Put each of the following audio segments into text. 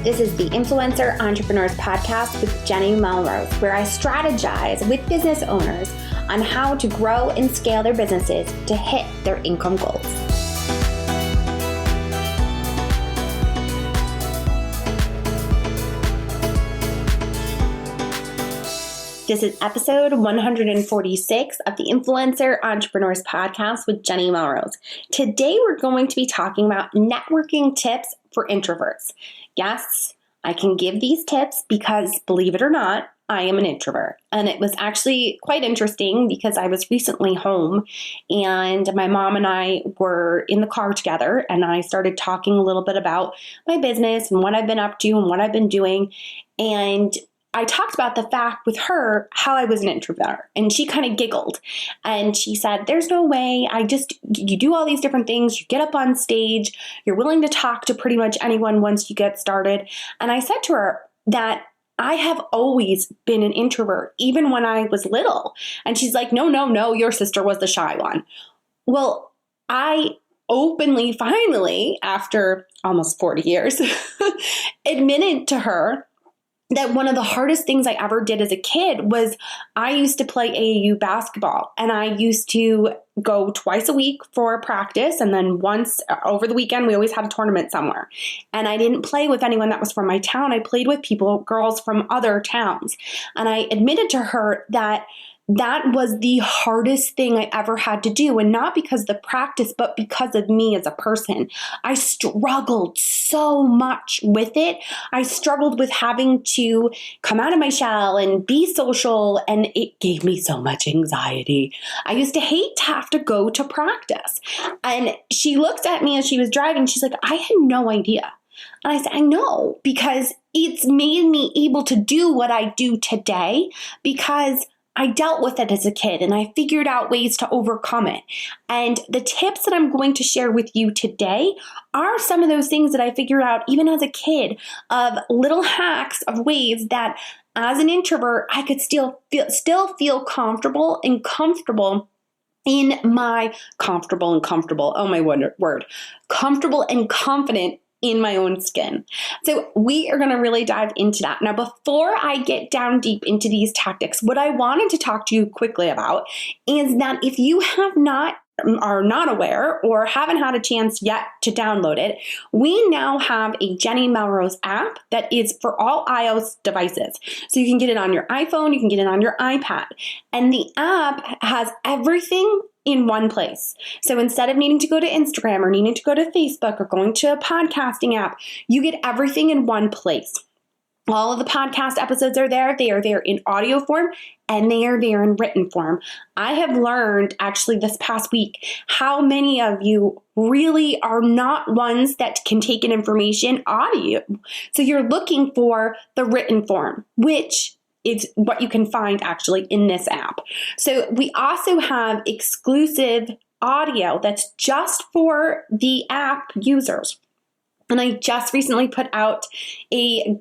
This is the Influencer Entrepreneurs Podcast with Jenny Melrose, where I strategize with business owners on how to grow and scale their businesses to hit their income goals. This is episode 146 of the Influencer Entrepreneurs Podcast with Jenny Melrose. Today, we're going to be talking about networking tips for introverts. Yes, I can give these tips because, believe it or not, I am an introvert. And it was actually quite interesting because I was recently home and my mom and I were in the car together, and I started talking a little bit about my business and what I've been up to and what I've been doing. And I talked about the fact with her how I was an introvert, and she kind of giggled and she said, there's no way. You do all these different things. You get up on stage. You're willing to talk to pretty much anyone once you get started. And I said to her that I have always been an introvert, even when I was little. And she's like, no, your sister was the shy one. Well, I openly, finally, after almost 40 years, admitted to her that one of the hardest things I ever did as a kid was I used to play AAU basketball, and I used to go twice a week for practice, and then once over the weekend we always had a tournament somewhere. And I didn't play with anyone that was from my town. I played with girls from other towns. And I admitted to her that was the hardest thing I ever had to do. And not because of the practice, but because of me as a person. I struggled so much with it. I struggled with having to come out of my shell and be social, and it gave me so much anxiety. I used to hate to have to go to practice. And she looked at me as she was driving. She's like, I had no idea. And I said, I know, because it's made me able to do what I do today because I dealt with it as a kid and I figured out ways to overcome it. And the tips that I'm going to share with you today are some of those things that I figured out even as a kid, of little hacks of ways that as an introvert, I could still feel comfortable and comfortable in my comfortable and confident in my own skin. So we are going to really dive into that. Now, before I get down deep into these tactics, what I wanted to talk to you quickly about is that if you are not aware or haven't had a chance yet to download it, we now have a Jenny Melrose app that is for all iOS devices. So you can get it on your iPhone, you can get it on your iPad, and the app has everything in one place. So instead of needing to go to Instagram or needing to go to Facebook or going to a podcasting app, you get everything in one place. All of the podcast episodes are there. They are there in audio form and they are there in written form. I have learned actually this past week how many of you really are not ones that can take in information audio. So you're looking for the written form, which is what you can find actually in this app. So we also have exclusive audio that's just for the app users. And I just recently put out a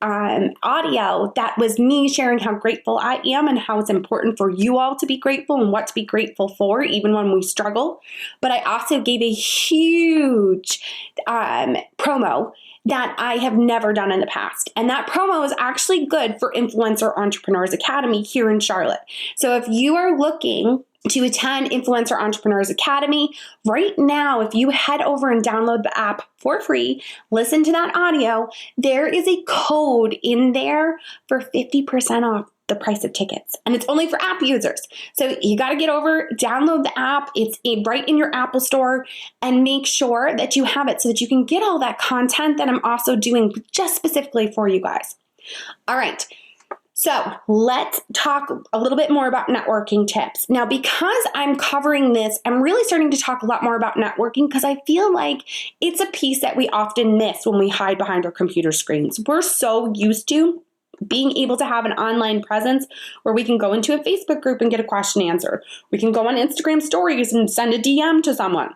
audio that was me sharing how grateful I am and how it's important for you all to be grateful and what to be grateful for, even when we struggle. But I also gave a huge promo that I have never done in the past. And that promo is actually good for Influencer Entrepreneurs Academy here in Charlotte. So if you are looking to attend Influencer Entrepreneurs Academy right now, if you head over and download the app for free, listen to that audio, there is a code in there for 50% off the price of tickets. And it's only for app users. So you got to get over, download the app. It's right in your Apple store, and make sure that you have it so that you can get all that content that I'm also doing just specifically for you guys. All right. So let's talk a little bit more about networking tips. Now, because I'm covering this, I'm really starting to talk a lot more about networking because I feel like it's a piece that we often miss when we hide behind our computer screens. We're so used to being able to have an online presence where we can go into a Facebook group and get a question answered. We can go on Instagram stories and send a DM to someone.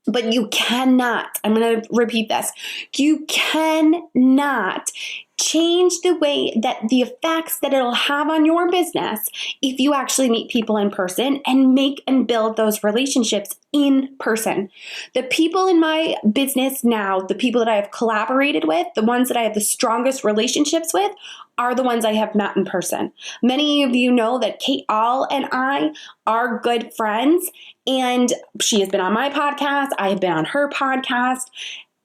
But you cannot, I'm going to repeat this, you cannot change the way that the effects that it'll have on your business if you actually meet people in person and make and build those relationships in person. The people in my business now, the people that I have collaborated with, the ones that I have the strongest relationships with, are the ones I have met in person. Many of you know that Kate All and I are good friends, and she has been on my podcast. I have been on her podcast.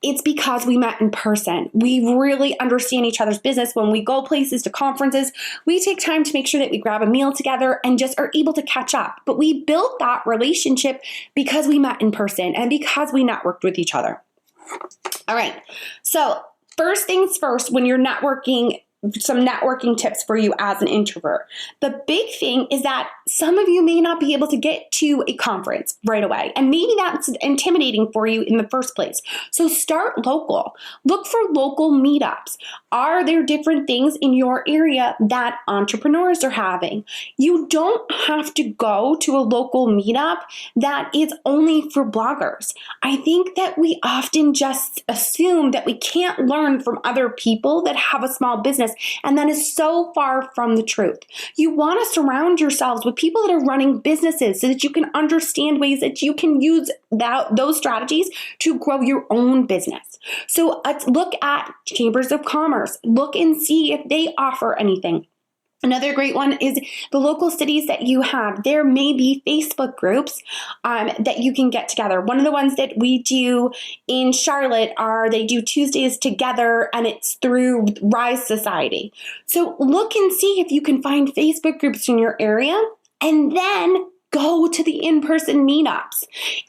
It's because we met in person. We really understand each other's business. When we go places to conferences, we take time to make sure that we grab a meal together and just are able to catch up. But we built that relationship because we met in person and because we networked with each other. All right. So first things first, when you're networking, some networking tips for you as an introvert. The big thing is that some of you may not be able to get to a conference right away, and maybe that's intimidating for you in the first place. So start local. Look for local meetups. Are there different things in your area that entrepreneurs are having? You don't have to go to a local meetup that is only for bloggers. I think that we often just assume that we can't learn from other people that have a small business, and that is so far from the truth. You want to surround yourselves with people that are running businesses so that you can understand ways that you can use those strategies to grow your own business. So let's look at chambers of commerce. Look and see if they offer anything. Another great one is the local cities that you have. There may be Facebook groups that you can get together. One of the ones that we do in Charlotte they do Tuesdays together, and it's through Rise Society. So look and see if you can find Facebook groups in your area, and then go to the in-person meetups.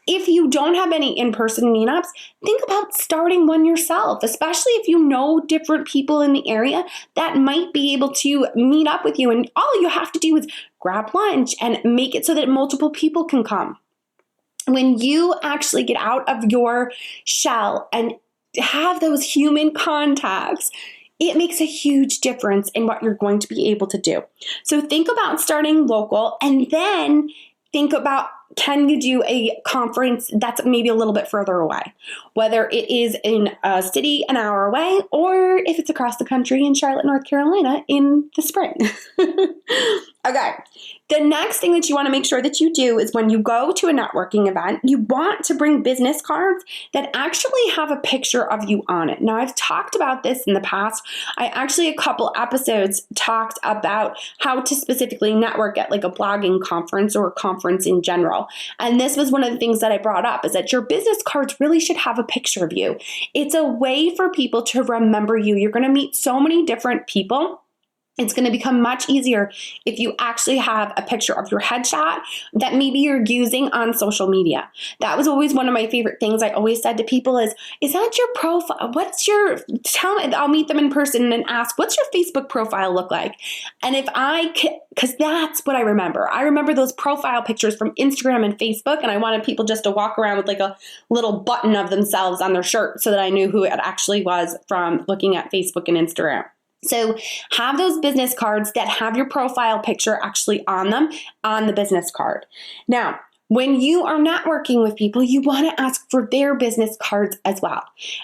If you don't have any in-person meetups, think about starting one yourself, especially if you know different people in the area that might be able to meet up with you. And all you have to do is grab lunch and make it so that multiple people can come. When you actually get out of your shell and have those human contacts, it makes a huge difference in what you're going to be able to do. So think about starting local, and then think about, can you do a conference that's maybe a little bit further away? Whether it is in a city an hour away, or if it's across the country in Charlotte, North Carolina in the spring. Okay. The next thing that you want to make sure that you do is when you go to a networking event, you want to bring business cards that actually have a picture of you on it. Now, I've talked about this in the past. I actually, a couple episodes talked about how to specifically network at like a blogging conference or a conference in general. And this was one of the things that I brought up, is that your business cards really should have a picture of you. It's a way for people to remember you. You're going to meet so many different people. It's going to become much easier if you actually have a picture of your headshot that maybe you're using on social media. That was always one of my favorite things I always said to people is that your profile? Tell me, I'll meet them in person and ask, what's your Facebook profile look like? And because that's what I remember. I remember those profile pictures from Instagram and Facebook, and I wanted people just to walk around with like a little button of themselves on their shirt so that I knew who it actually was from looking at Facebook and Instagram. So have those business cards that have your profile picture actually on them on the business card. Now, when you are networking with people, you want to ask for their business cards as well.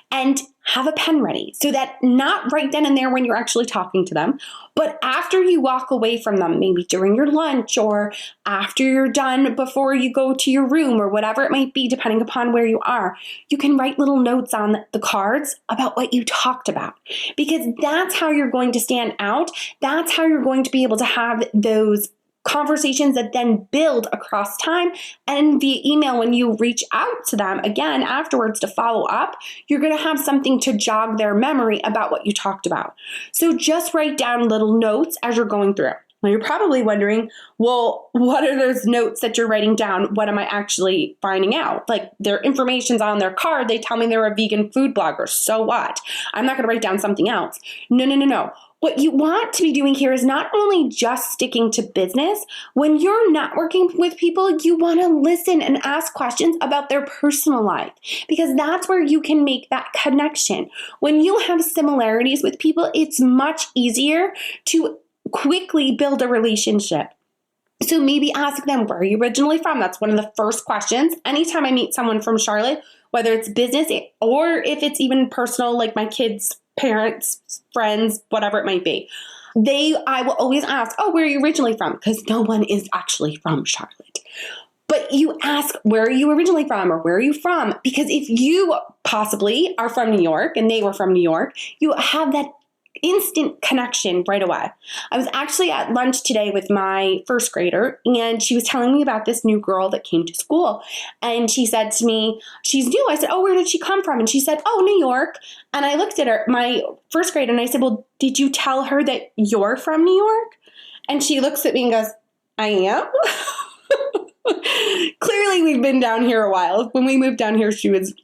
And have a pen ready so that not right then and there when you're actually talking to them, but after you walk away from them, maybe during your lunch or after you're done before you go to your room or whatever it might be, depending upon where you are, you can write little notes on the cards about what you talked about, because that's how you're going to stand out. That's how you're going to be able to have those conversations that then build across time, and via email when you reach out to them again afterwards to follow up, you're going to have something to jog their memory about what you talked about. So just write down little notes as you're going through. Now you're probably wondering, well, what are those notes that you're writing down? What am I actually finding out? Like, their information's on their card. They tell me they're a vegan food blogger. So what? I'm not going to write down something else. No. What you want to be doing here is not only just sticking to business. When you're networking with people, you want to listen and ask questions about their personal life, because that's where you can make that connection. When you have similarities with people, it's much easier to quickly build a relationship. So maybe ask them, where are you originally from? That's one of the first questions. Anytime I meet someone from Charlotte, whether it's business or if it's even personal, like my kids' parents, friends, whatever it might be. I will always ask, oh, where are you originally from? Because no one is actually from Charlotte. But you ask, where are you originally from, or where are you from? Because if you possibly are from New York and they were from New York, you have that instant connection right away. I was actually at lunch today with my first grader, and she was telling me about this new girl that came to school. And she said to me, she's new. I said, oh, where did she come from? And she said, oh, New York. And I looked at her, my first grader, and I said, well, did you tell her that you're from New York? And she looks at me and goes, I am? Clearly, we've been down here a while. When we moved down here, she was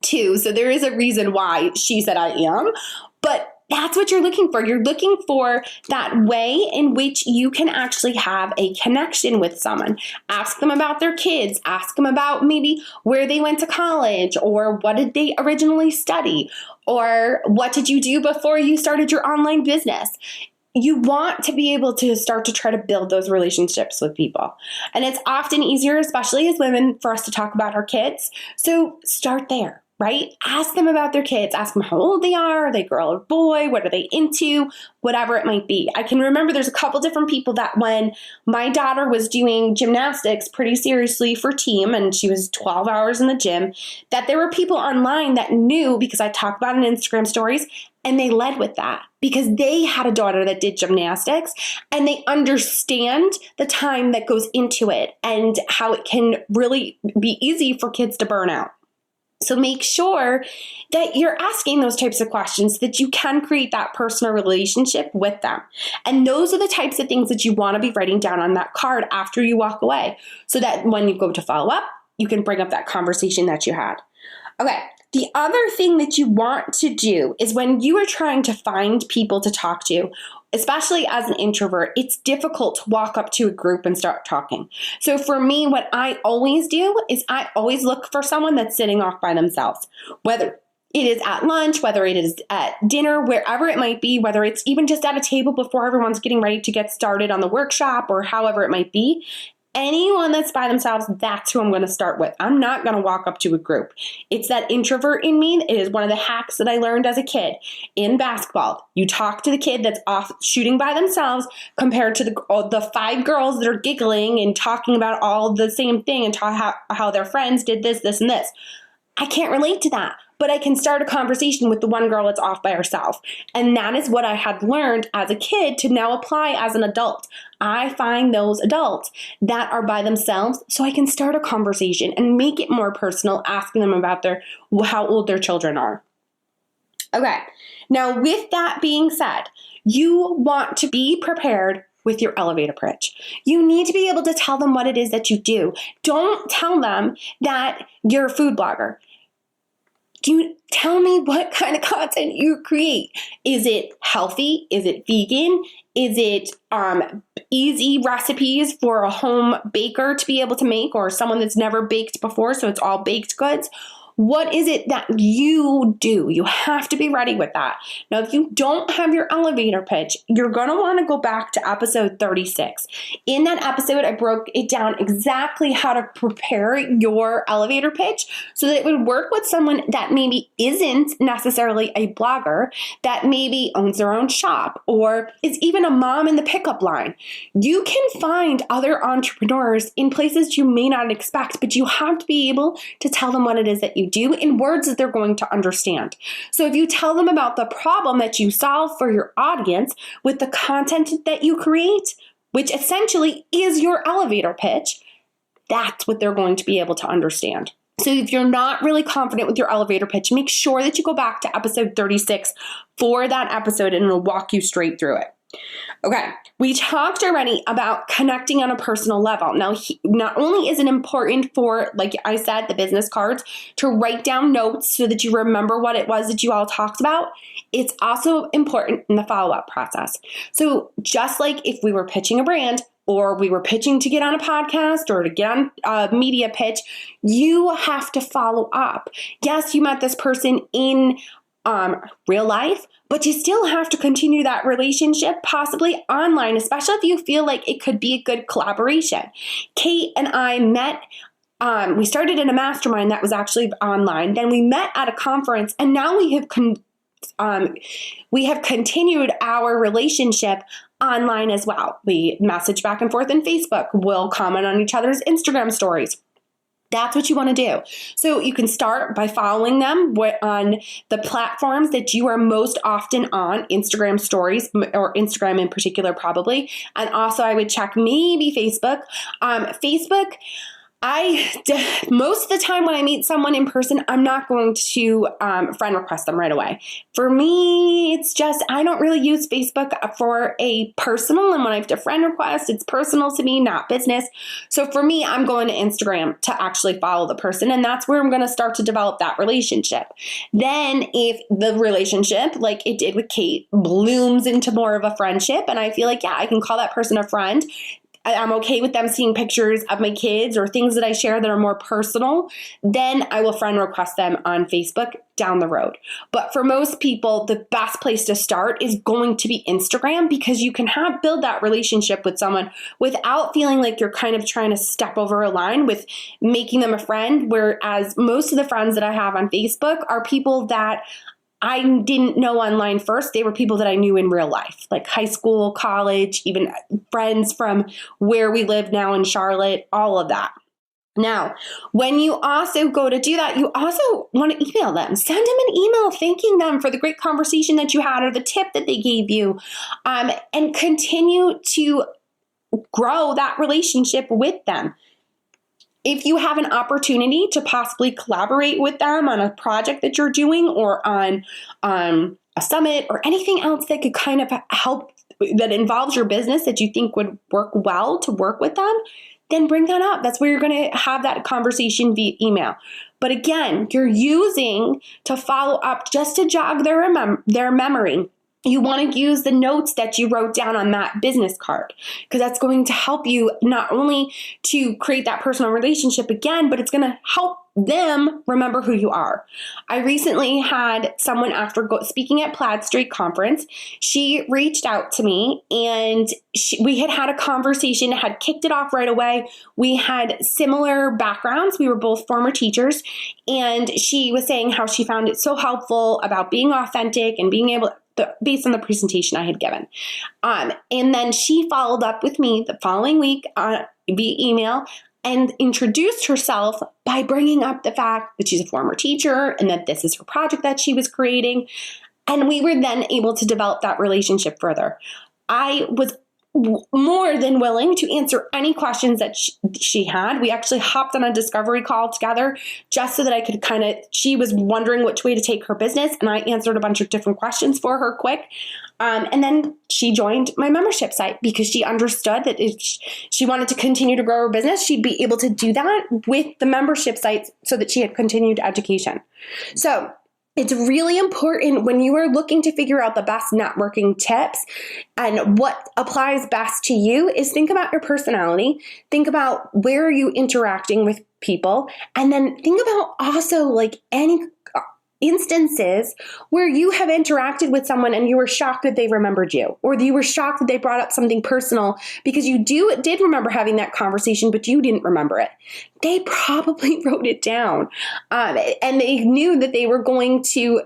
2. So there is a reason why she said I am. But that's what you're looking for. You're looking for that way in which you can actually have a connection with someone. Ask them about their kids. Ask them about maybe where they went to college, or what did they originally study, or what did you do before you started your online business. You want to be able to start to try to build those relationships with people. And it's often easier, especially as women, for us to talk about our kids. So start there, right? Ask them about their kids. Ask them how old they are they girl or boy? What are they into? Whatever it might be. I can remember there's a couple different people that when my daughter was doing gymnastics pretty seriously for team, and she was 12 hours in the gym, that there were people online that knew, because I talked about it in Instagram stories, and they led with that because they had a daughter that did gymnastics, and they understand the time that goes into it and how it can really be easy for kids to burn out. So make sure that you're asking those types of questions so that you can create that personal relationship with them. And those are the types of things that you want to be writing down on that card after you walk away, so that when you go to follow up, you can bring up that conversation that you had. Okay. The other thing that you want to do is when you are trying to find people to talk to, especially as an introvert, it's difficult to walk up to a group and start talking. So for me, what I always do is I always look for someone that's sitting off by themselves, whether it is at lunch, whether it is at dinner, wherever it might be, whether it's even just at a table before everyone's getting ready to get started on the workshop, or however it might be. Anyone that's by themselves, that's who I'm going to start with. I'm not going to walk up to a group. It's that introvert in me. It is one of the hacks that I learned as a kid in basketball. You talk to the kid that's off shooting by themselves compared to the 5 girls that are giggling and talking about all the same thing and how their friends did this, this, and this. I can't relate to that, but I can start a conversation with the one girl that's off by herself. And that is what I had learned as a kid to now apply as an adult. I find those adults that are by themselves so I can start a conversation and make it more personal, asking them about how old their children are. Okay, now with that being said, you want to be prepared with your elevator pitch. You need to be able to tell them what it is that you do. Don't tell them that you're a food blogger. Tell me what kind of content you create. Is it healthy? Is it vegan? Is it easy recipes for a home baker to be able to make, or someone that's never baked before, so it's all baked goods? What is it that you do? You have to be ready with that. Now, if you don't have your elevator pitch, you're going to want to go back to episode 36. In that episode, I broke it down exactly how to prepare your elevator pitch so that it would work with someone that maybe isn't necessarily a blogger, that maybe owns their own shop, or is even a mom in the pickup line. You can find other entrepreneurs in places you may not expect, but you have to be able to tell them what it is that you do in words that they're going to understand. So if you tell them about the problem that you solve for your audience with the content that you create, which essentially is your elevator pitch, that's what they're going to be able to understand. So if you're not really confident with your elevator pitch, make sure that you go back to episode 36 for that episode, and it'll walk you straight through it. Okay, we talked already about connecting on a personal level. Now, not only is it important for, like I said, the business cards, to write down notes so that you remember what it was that you all talked about, it's also important in the follow-up process. So just like if we were pitching a brand, or we were pitching to get on a podcast or to get on a media pitch, you have to follow up. Yes, you met this person in real life, but you still have to continue that relationship, possibly online, especially if you feel like it could be a good collaboration. Kate and I met, we started in a mastermind that was actually online. Then we met at a conference, and now we have we have continued our relationship online as well. We message back and forth on Facebook. We'll comment on each other's Instagram stories. That's what you want to do. So you can start by following them on the platforms that you are most often on, Instagram stories, or Instagram in particular, probably. And also I would check maybe Facebook. Facebook, most of the time when I meet someone in person, I'm not going to friend request them right away. For me, it's just, I don't really use Facebook for a personal, and when I have to friend request, it's personal to me, not business. So for me, I'm going to Instagram to actually follow the person, and that's where I'm going to start to develop that relationship. Then if the relationship, like it did with Kate, blooms into more of a friendship, and I feel like, yeah, I can call that person a friend, I'm okay with them seeing pictures of my kids or things that I share that are more personal, then I will friend request them on Facebook down the road. But for most people, the best place to start is going to be Instagram, because you can build that relationship with someone without feeling like you're kind of trying to step over a line with making them a friend. Whereas most of the friends that I have on Facebook are people that I didn't know online first. They were people that I knew in real life, like high school, college, even friends from where we live now in Charlotte, all of that. Now, when you also go to do that, you also want to email them. Send them an email thanking them for the great conversation that you had or the tip that they gave you, and continue to grow that relationship with them. If you have an opportunity to possibly collaborate with them on a project that you're doing, or on a summit or anything else that could kind of help, that involves your business, that you think would work well to work with them, then bring that up. That's where you're going to have that conversation via email. But again, you're using to follow up just to jog their memory. You want to use the notes that you wrote down on that business card, because that's going to help you not only to create that personal relationship again, but it's going to help them remember who you are. I recently had someone, after speaking at Plaid Street Conference, she reached out to me, and we had a conversation, had kicked it off right away. We had similar backgrounds. We were both former teachers, and she was saying how she found it so helpful about being authentic and being able based on the presentation I had given. And then she followed up with me the following week via email and introduced herself by bringing up the fact that she's a former teacher and that this is her project that she was creating. And we were then able to develop that relationship further. I was more than willing to answer any questions that she had. We actually hopped on a discovery call together just so that I could she was wondering which way to take her business, and I answered a bunch of different questions for her quick. And then she joined my membership site because she understood that if she wanted to continue to grow her business, she'd be able to do that with the membership site so that she had continued education. So it's really important when you are looking to figure out the best networking tips and what applies best to you is think about your personality, think about where are you interacting with people, and then think about also like any instances where you have interacted with someone and you were shocked that they remembered you, or you were shocked that they brought up something personal because you did remember having that conversation, but you didn't remember it. They probably wrote it down, and they knew that they were going to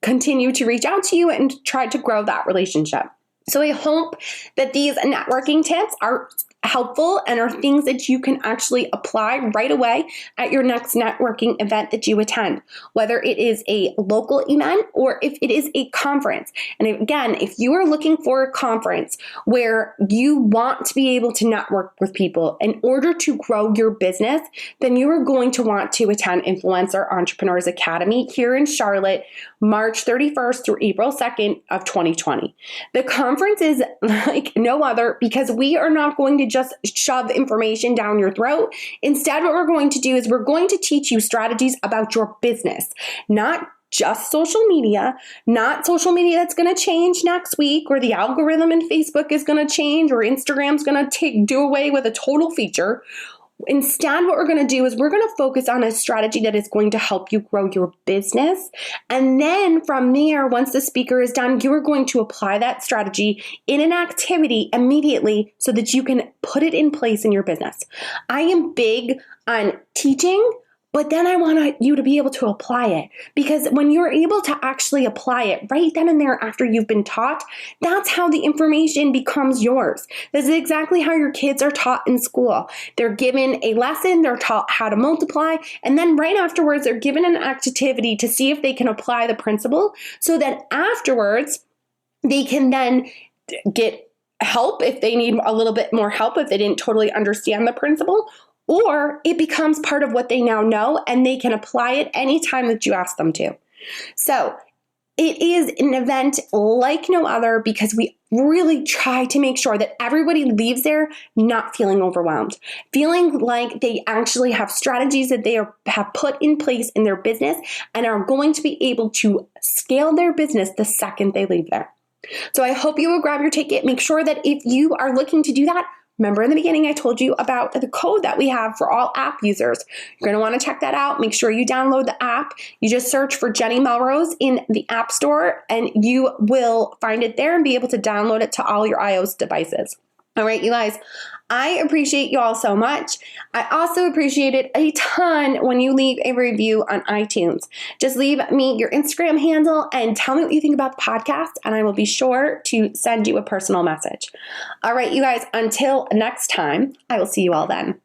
continue to reach out to you and try to grow that relationship. So I hope that these networking tips are helpful and are things that you can actually apply right away at your next networking event that you attend, whether it is a local event or if it is a conference. And again, if you are looking for a conference where you want to be able to network with people in order to grow your business, then you are going to want to attend Influencer Entrepreneurs Academy here in Charlotte, March 31st through April 2nd of 2020. The conference is like no other because we are not going to just shove information down your throat. Instead, what we're going to do is we're going to teach you strategies about your business, not just social media, not social media that's going to change next week, or the algorithm in Facebook is going to change, or Instagram's going to do away with a total feature. Instead, what we're going to do is we're going to focus on a strategy that is going to help you grow your business. And then from there, once the speaker is done, you are going to apply that strategy in an activity immediately so that you can put it in place in your business. I am big on teaching, But then I want you to be able to apply it, because when you're able to actually apply it right then and there after you've been taught, that's how the information becomes yours. This is exactly how your kids are taught in school. They're given a lesson, they're taught how to multiply, and then right afterwards, they're given an activity to see if they can apply the principle, so that afterwards, they can then get help if they need a little bit more help, if they didn't totally understand the principle, or it becomes part of what they now know and they can apply it anytime that you ask them to. So it is an event like no other, because we really try to make sure that everybody leaves there not feeling overwhelmed, feeling like they actually have strategies that they have put in place in their business and are going to be able to scale their business the second they leave there. So I hope you will grab your ticket. Make sure that if you are looking to do that, remember in the beginning I told you about the code that we have for all app users. You're going to want to check that out. Make sure you download the app. You just search for Jenny Melrose in the App Store and you will find it there and be able to download it to all your iOS devices. All right, you guys, I appreciate you all so much. I also appreciate it a ton when you leave a review on iTunes. Just leave me your Instagram handle and tell me what you think about the podcast, and I will be sure to send you a personal message. All right, you guys, until next time, I will see you all then.